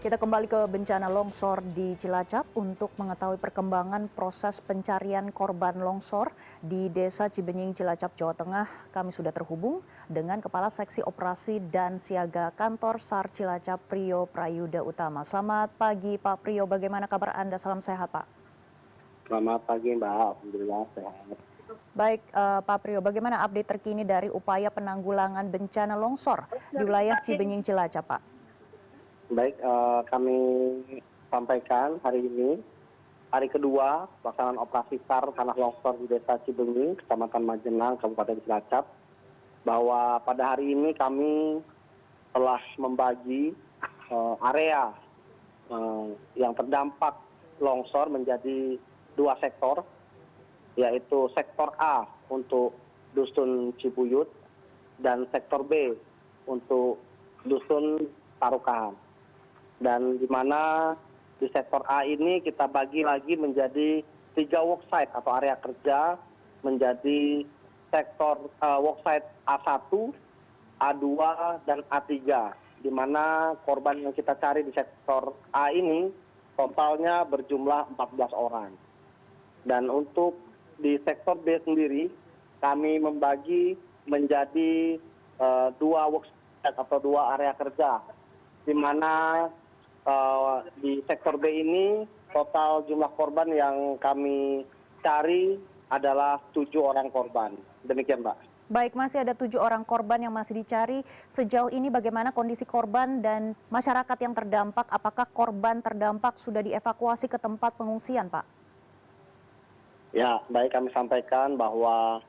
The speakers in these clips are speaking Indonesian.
Kita kembali ke bencana longsor di Cilacap untuk mengetahui perkembangan proses pencarian korban longsor di Desa Cibenying, Cilacap, Jawa Tengah. Kami sudah terhubung dengan Kepala Seksi Operasi dan Siaga Kantor SAR Cilacap, Priyo Prayuda Utama. Selamat pagi Pak Priyo, bagaimana kabar Anda? Salam sehat Pak. Selamat pagi Mbak, Alhamdulillah sehat. Baik Pak Priyo, bagaimana update terkini dari upaya penanggulangan bencana longsor di wilayah Cibenying, Cilacap Pak? Baik, kami sampaikan hari ini, hari kedua pelaksanaan operasi SAR tanah longsor di Desa Cibenying, Kecamatan Majenang, Kabupaten Cilacap, bahwa pada hari ini kami telah membagi area yang terdampak longsor menjadi dua sektor, yaitu sektor A untuk Dusun Cibuyut dan sektor B untuk Dusun Tarukahan. Dan di mana di sektor A ini kita bagi lagi menjadi 3 worksite atau area kerja, menjadi sektor worksite A1, A2, dan A3, di mana korban yang kita cari di sektor A ini totalnya berjumlah 14 orang. Dan untuk di sektor B sendiri, kami membagi menjadi 2 worksite atau 2 area kerja, di mana di sektor B ini total jumlah korban yang kami cari adalah 7 orang korban. Demikian Mbak. Baik, masih ada 7 orang korban yang masih dicari. Sejauh ini bagaimana kondisi korban dan masyarakat yang terdampak? Apakah korban terdampak sudah dievakuasi ke tempat pengungsian Pak? Ya, baik, kami sampaikan bahwa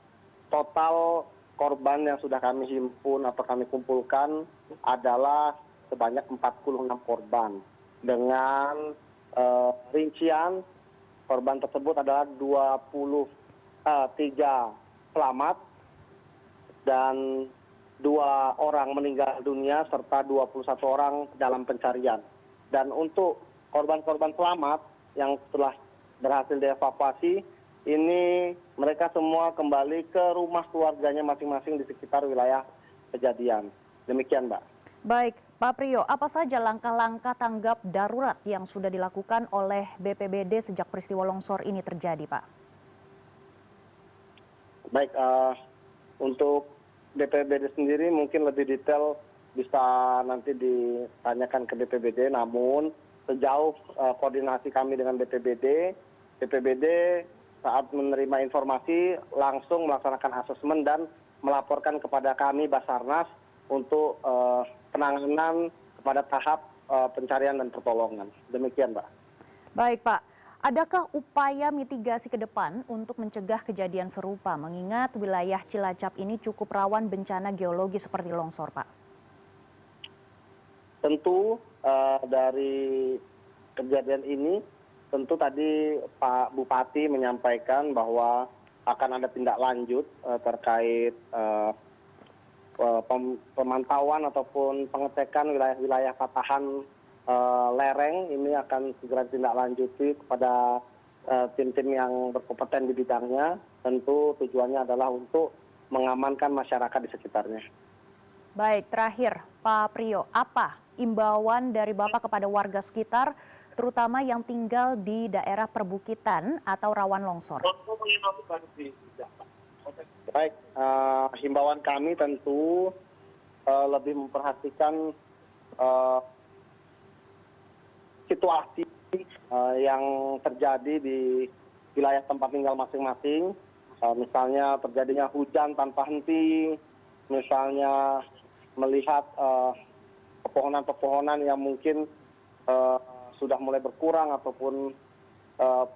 total korban yang sudah kami himpun atau kami kumpulkan adalah sebanyak 46 korban. Dengan rincian korban tersebut adalah 23 selamat dan 2 orang meninggal dunia serta 21 orang dalam pencarian. Dan untuk korban-korban selamat yang telah berhasil dievakuasi, ini mereka semua kembali ke rumah keluarganya masing-masing di sekitar wilayah kejadian. Demikian Mbak. Baik, Pak Priyo, apa saja langkah-langkah tanggap darurat yang sudah dilakukan oleh BPBD sejak peristiwa longsor ini terjadi, Pak? Baik, untuk BPBD sendiri mungkin lebih detail bisa nanti ditanyakan ke BPBD, namun sejauh koordinasi kami dengan BPBD saat menerima informasi langsung melaksanakan asesmen dan melaporkan kepada kami Basarnas untuk penanganan kepada tahap pencarian dan pertolongan. Demikian, Mbak. Baik, Pak. Adakah upaya mitigasi ke depan untuk mencegah kejadian serupa, mengingat wilayah Cilacap ini cukup rawan bencana geologi seperti longsor, Pak? Tentu dari kejadian ini, tentu tadi Pak Bupati menyampaikan bahwa akan ada tindak lanjut terkait pemantauan ataupun pengecekan wilayah-wilayah patahan lereng. Ini akan segera ditindaklanjuti kepada tim-tim yang berkompeten di bidangnya. Tentu tujuannya adalah untuk mengamankan masyarakat di sekitarnya. Baik, terakhir Pak Priyo, apa imbauan dari Bapak kepada warga sekitar, terutama yang tinggal di daerah perbukitan atau rawan longsor? Baik, himbauan kami tentu lebih memperhatikan situasi yang terjadi di wilayah tempat tinggal masing-masing. Misalnya terjadinya hujan tanpa henti, misalnya melihat pepohonan-pepohonan yang mungkin sudah mulai berkurang ataupun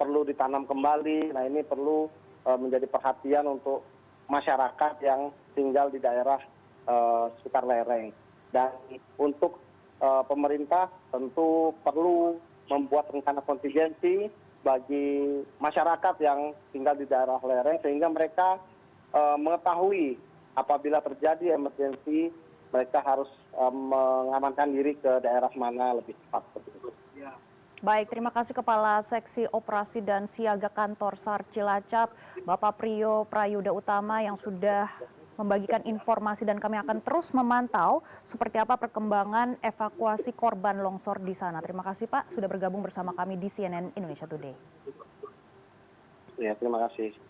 perlu ditanam kembali. Nah, ini perlu menjadi perhatian untuk masyarakat yang tinggal di daerah sekitar lereng. Dan untuk pemerintah tentu perlu membuat rencana kontingensi bagi masyarakat yang tinggal di daerah lereng, sehingga mereka mengetahui apabila terjadi emergensi mereka harus mengamankan diri ke daerah mana lebih cepat. Baik, terima kasih Kepala Seksi Operasi dan Siaga Kantor SAR Cilacap, Bapak Priyo Prayuda Utama yang sudah membagikan informasi dan kami akan terus memantau seperti apa perkembangan evakuasi korban longsor di sana. Terima kasih Pak sudah bergabung bersama kami di CNN Indonesia Today. Ya, terima kasih.